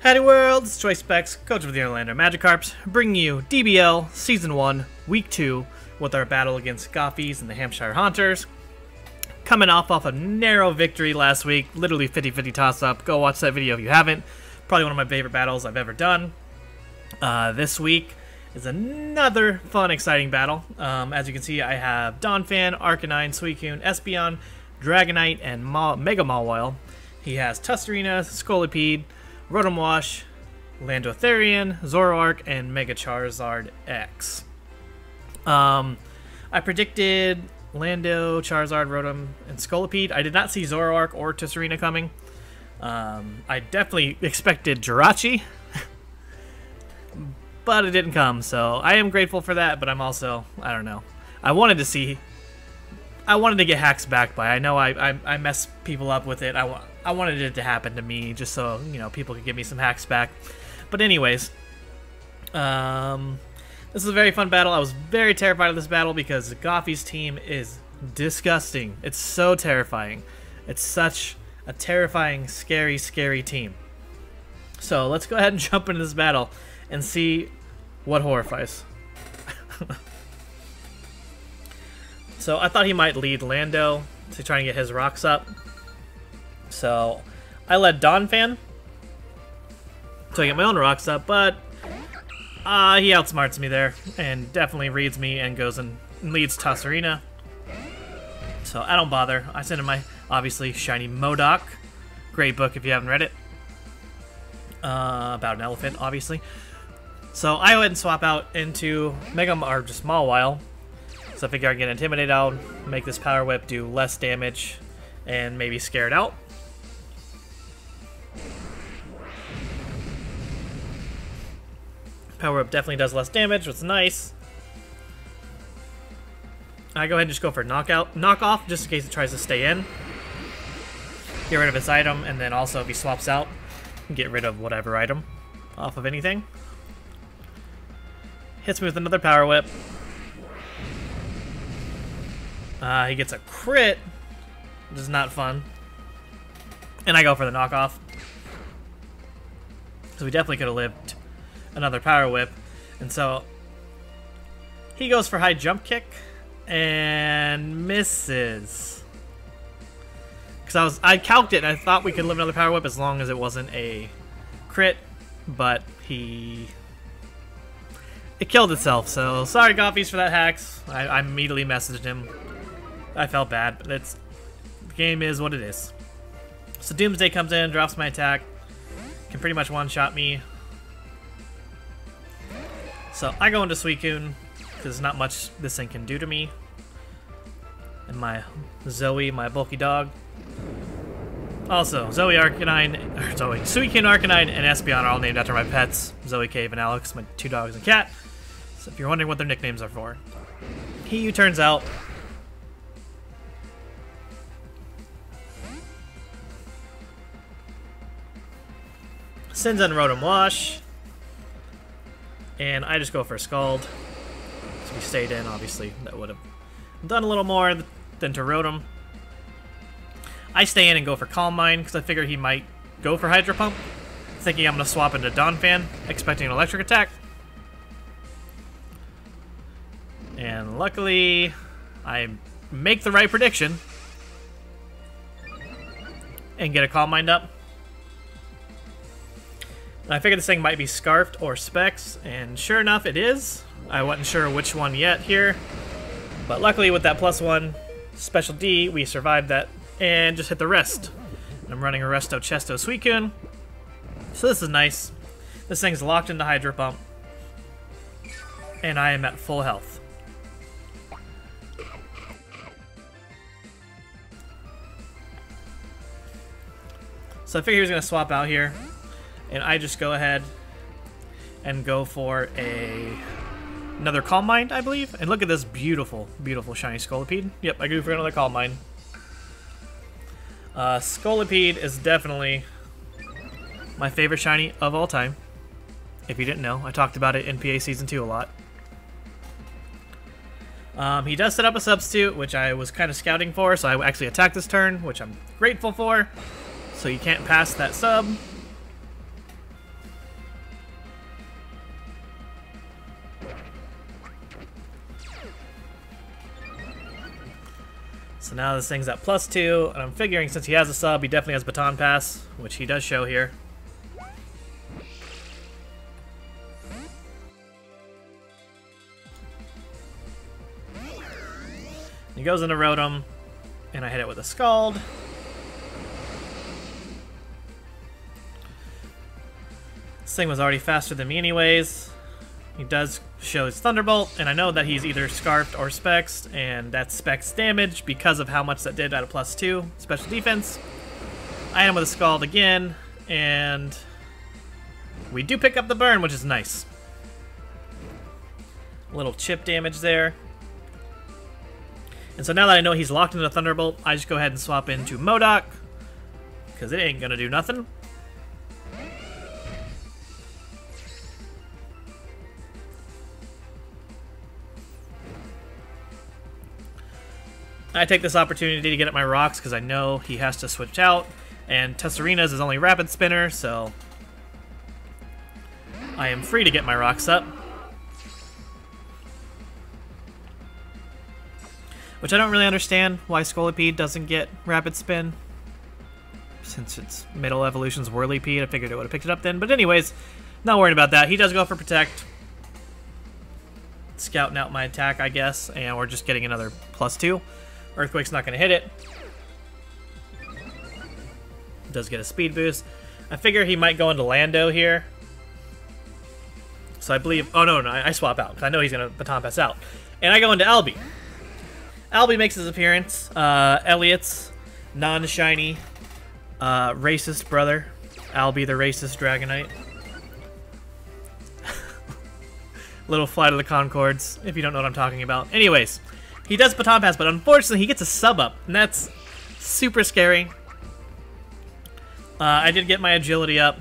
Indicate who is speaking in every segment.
Speaker 1: Howdy world, it's Choice Specs, coach of the Orlando Magikarps, bringing you DBL Season 1, Week 2, with our battle against Goffies and the Hampshire Haunters. Coming off a narrow victory last week, literally 50-50 toss-up. Go watch that video if you haven't. Probably one of my favorite battles I've ever done. This week is another fun, exciting battle. As you can see, I have Donphan, Arcanine, Suicune, Espeon, Dragonite, and Mega Mawile. He has Tuscarina, Scolipede, Rotom Wash, Landotherian, Zoroark, and Mega Charizard X. I predicted Lando, Charizard, Rotom, and Scolipede. I did not see Zoroark or Tuscarina coming. I definitely expected Jirachi, but it didn't come, so I am grateful for that, but I'm also, I don't know. I wanted to get hacks back by. I know I mess people up with it. I wanted it to happen to me just so, you know, people could give me some hacks back. But anyways, this is a very fun battle. I was very terrified of this battle because the Goffies team is disgusting. It's so terrifying. It's such a terrifying, scary, scary team. So let's go ahead and jump into this battle and see what horrifies. So I thought he might lead Lando to try and get his rocks up. So I led Donphan so I get my own rocks up, but he outsmarts me there and definitely reads me and goes and leads Tuscarina. So I don't bother. I send him my, obviously, shiny Modok. Great book if you haven't read it. About an elephant, obviously. So I go ahead and swap out into or just Mawile. So I figure I can get Intimidated out, make this Power Whip do less damage, and maybe scare it out. Power Whip definitely does less damage, which is nice. I go ahead and just go for knockoff, just in case it tries to stay in. Get rid of its item, and then also if he swaps out, get rid of whatever item off of anything. Hits me with another Power Whip. He gets a crit, which is not fun. And I go for the knockoff. So we definitely could have lived another Power Whip. And so he goes for high jump kick and misses. Because I calced it and I thought we could live another Power Whip as long as it wasn't a crit, but it killed itself. So sorry Goffies for that hacks. I immediately messaged him. I felt bad, but the game is what it is. So Doomsday comes in, drops my attack, can pretty much one-shot me. So I go into Suicune, because there's not much this thing can do to me. And my Zoe, my bulky dog. Also, Suicune, Arcanine, and Espeon are all named after my pets, Zoe, Cave, and Alex, my two dogs and cat. So if you're wondering what their nicknames are for. He who turns out sends in Rotom Wash, and I just go for a Scald. So we stayed in, obviously. That would have done a little more than to Rotom. I stay in and go for Calm Mind, because I figure he might go for Hydro Pump, thinking I'm going to swap into Donphan, expecting an electric attack. And luckily, I make the right prediction and get a Calm Mind up. I figured this thing might be Scarfed or Specs, and sure enough, it is. I wasn't sure which one yet here, but luckily with that +1 Special D, we survived that and just hit the rest. And I'm running a Resto Chesto Suicune, so this is nice. This thing's locked into Hydro Pump, and I am at full health. So I figured he was going to swap out here. And I just go ahead and go for another Calm Mind, I believe. And look at this beautiful, beautiful shiny Scolipede. Yep, I go for another Calm Mind. Scolipede is definitely my favorite shiny of all time. If you didn't know, I talked about it in PA Season 2 a lot. He does set up a substitute, which I was kind of scouting for, so I actually attacked this turn, which I'm grateful for. So you can't pass that sub. now this thing's at +2, and I'm figuring since he has a sub, he definitely has Baton Pass, which he does show here. He goes into Rotom, and I hit it with a Scald. This thing was already faster than me anyways. He does show his Thunderbolt, and I know that he's either Scarfed or Spexed, and that's Spexed damage because of how much that did at a +2 special defense. I hit him with a Scald again, and we do pick up the burn, which is nice. A little chip damage there. And so now that I know he's locked into Thunderbolt, I just go ahead and swap into Modok, because it ain't gonna do nothing. I take this opportunity to get at my rocks because I know he has to switch out, and Tessarina's is only Rapid Spinner, so I am free to get my rocks up. Which I don't really understand why Scolipede doesn't get Rapid Spin. Since it's middle evolution's Whirlipede, I figured it would have picked it up then. But anyways, not worried about that. He does go for Protect. Scouting out my attack, I guess, and we're just getting another +2. Earthquake's not going to hit it. Does get a speed boost. I figure he might go into Lando here. So I believe... Oh, no, I swap out, because I know he's going to Baton Pass out. And I go into Albie. Albie makes his appearance. Elliot's non-shiny racist brother. Albie the racist Dragonite. Little Flight of the Conchords, if you don't know what I'm talking about. Anyways, he does Baton Pass, but unfortunately he gets a sub up, and that's super scary. I did get my agility up.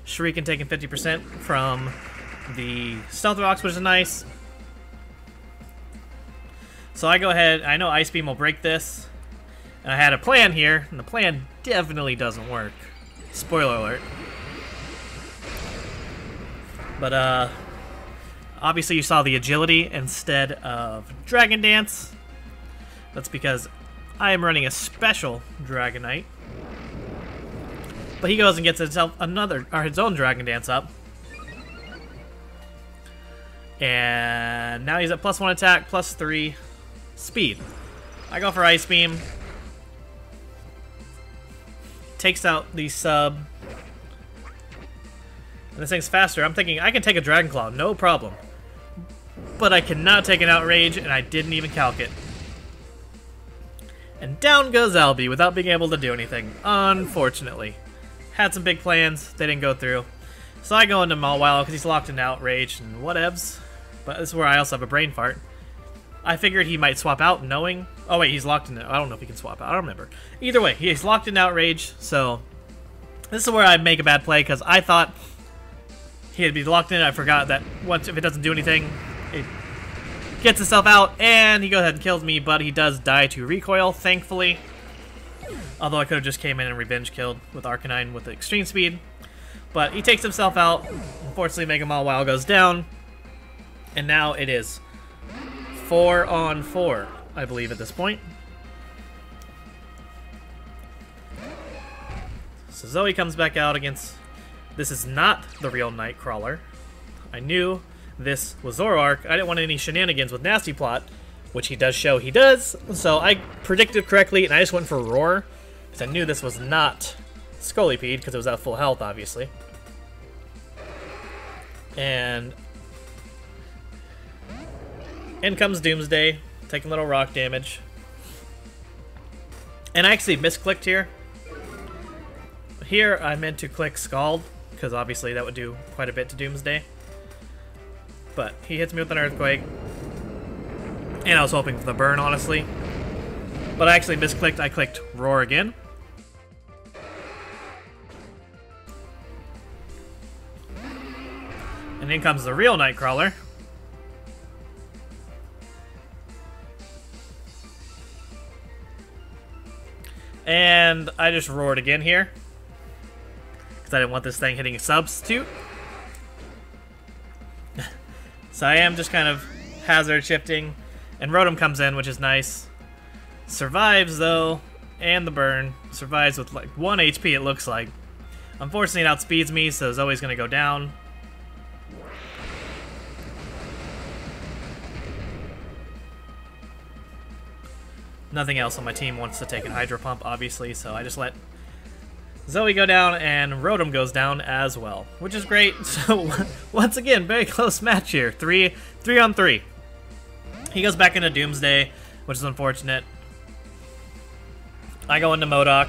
Speaker 1: Shuriken taking 50% from the Stealth Rocks, which is nice. So I go ahead, I know Ice Beam will break this, and I had a plan here, and the plan definitely doesn't work. Spoiler alert. But obviously you saw the agility instead of Dragon Dance. That's because I am running a special Dragonite. But he goes and gets himself his own Dragon Dance up. And now he's at +1 attack, +3 speed. I go for Ice Beam. Takes out the sub. And this thing's faster. I'm thinking I can take a Dragon Claw, no problem. But I cannot take an Outrage, and I didn't even calc it. And down goes Albie without being able to do anything, unfortunately. Had some big plans, they didn't go through. So I go into Mawile because he's locked in Outrage and whatevs. But this is where I also have a brain fart. I figured he might swap out knowing... Oh wait, he's locked in... I don't know if he can swap out, I don't remember. Either way, he's locked in Outrage, so... This is where I make a bad play because I thought he'd be locked in. I forgot that once if it doesn't do anything, it gets itself out, and he goes ahead and kills me, but he does die to Recoil, thankfully. Although I could have just came in and revenge killed with Arcanine with the extreme speed. But he takes himself out. Unfortunately, Mega Mawile goes down. And now it is 4-on-4, I believe, at this point. So Zoe comes back out against... This is not the real Nightcrawler. I knew this was Zoroark. I didn't want any shenanigans with Nasty Plot, which he does show he does. So I predicted correctly, and I just went for Roar, because I knew this was not Scolipede, because it was at full health, obviously. And in comes Doomsday, taking a little rock damage. And I actually misclicked here. Here I meant to click Scald, because obviously that would do quite a bit to Doomsday. But he hits me with an Earthquake. And I was hoping for the burn, honestly. But I actually misclicked. I clicked Roar again. And in comes the real Nightcrawler. And I just roared again here. because I didn't want this thing hitting a substitute. So I am just kind of hazard shifting, and Rotom comes in, which is nice. Survives though, and the burn. Survives with like 1 HP it looks like. Unfortunately it outspeeds me, so it's always going to go down. Nothing else on my team wants to take an Hydro Pump, obviously, so I just let Zoe go down, and Rotom goes down as well, which is great. So, once again, very close match here. 3 on 3. He goes back into Doomsday, which is unfortunate. I go into Modok.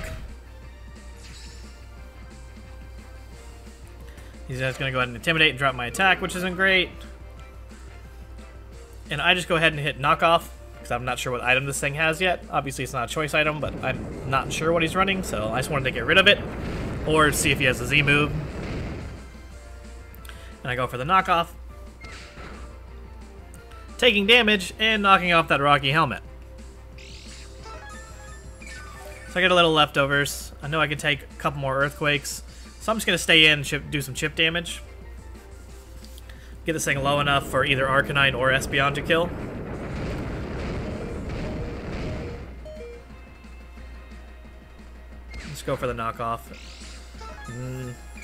Speaker 1: He's just going to go ahead and Intimidate and drop my attack, which isn't great. And I just go ahead and hit Knockoff, because I'm not sure what item this thing has yet. Obviously, it's not a choice item, but I'm not sure what he's running, so I just wanted to get rid of it. Or see if he has a Z move. And I go for the Knockoff. Taking damage and knocking off that Rocky Helmet. So I get a little leftovers. I know I can take a couple more Earthquakes. So I'm just going to stay in and do some chip damage. Get this thing low enough for either Arcanine or Espeon to kill. Let's go for the knockoff.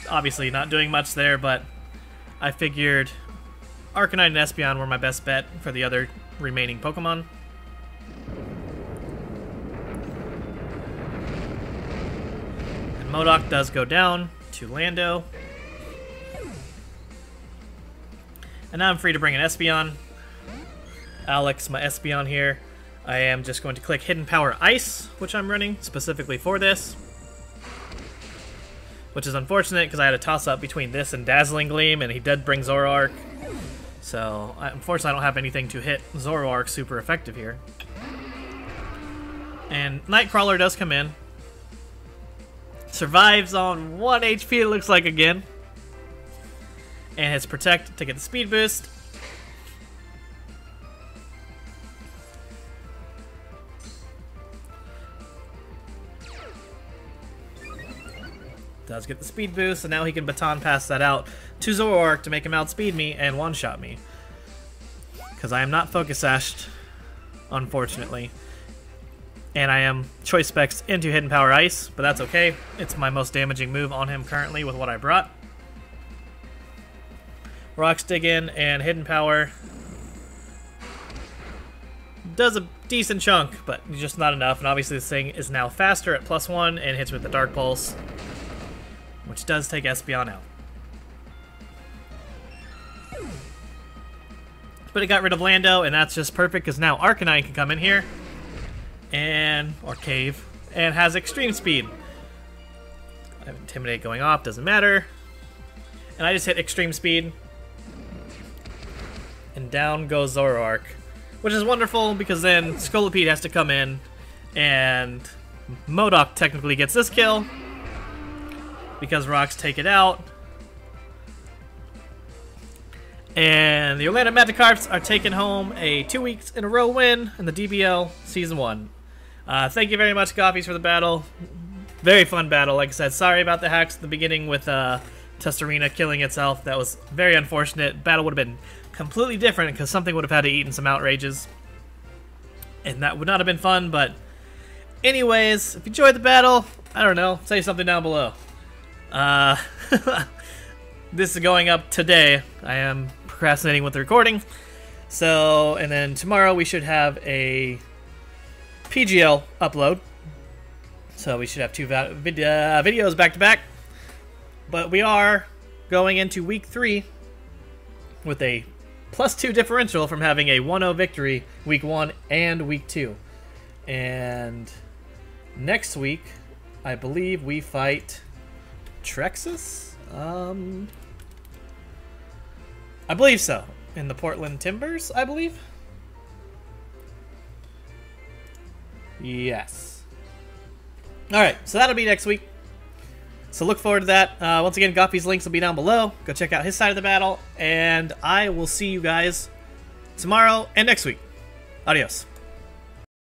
Speaker 1: Obviously not doing much there, but I figured Arcanine and Espeon were my best bet for the other remaining Pokemon. And Modok does go down to Lando. And now I'm free to bring an Espeon. Alex, my Espeon here. I am just going to click Hidden Power Ice, which I'm running specifically for this. Which is unfortunate because I had a toss-up between this and Dazzling Gleam, and he did bring Zoroark. So, unfortunately I don't have anything to hit Zoroark super effective here. And Nightcrawler does come in. Survives on 1 HP it looks like again. And hits Protect to get the speed boost. Does get the speed boost, and now he can baton pass that out to Zoroark to make him outspeed me and one-shot me. Because I am not Focus Sashed, unfortunately. And I am Choice Specs into Hidden Power Ice, but that's okay. It's my most damaging move on him currently with what I brought. Rocks dig in, and Hidden Power does a decent chunk, but just not enough. And obviously this thing is now faster at +1 and hits with the Dark Pulse, which does take Espeon out. But it got rid of Lando, and that's just perfect because now Arcanine can come in here, or Cave, and has Extreme Speed. I have Intimidate going off, doesn't matter. And I just hit Extreme Speed. And down goes Zoroark, which is wonderful because then Scolipede has to come in, and Modok technically gets this kill because rocks take it out. And the Orlando Magikarps are taking home a 2 weeks in a row win in the DBL Season 1. Thank you very much, Goffies, for the battle. Very fun battle. Like I said, sorry about the hacks at the beginning with Testarina killing itself. That was very unfortunate. Battle would have been completely different because something would have had to eat in some outrages. And that would not have been fun, but anyways, if you enjoyed the battle, I don't know, say something down below. This is going up today. I am procrastinating with the recording. So, and then tomorrow we should have a PGL upload. So we should have 2 videos back to back. But we are going into week 3 with a +2 differential from having a 1-0 victory week 1 and week 2. And next week, I believe we fight Trexus? I believe so. In the Portland Timbers, I believe? Yes. Alright, so that'll be next week. So look forward to that. Once again, Goffies' links will be down below. Go check out his side of the battle. And I will see you guys tomorrow and next week. Adios.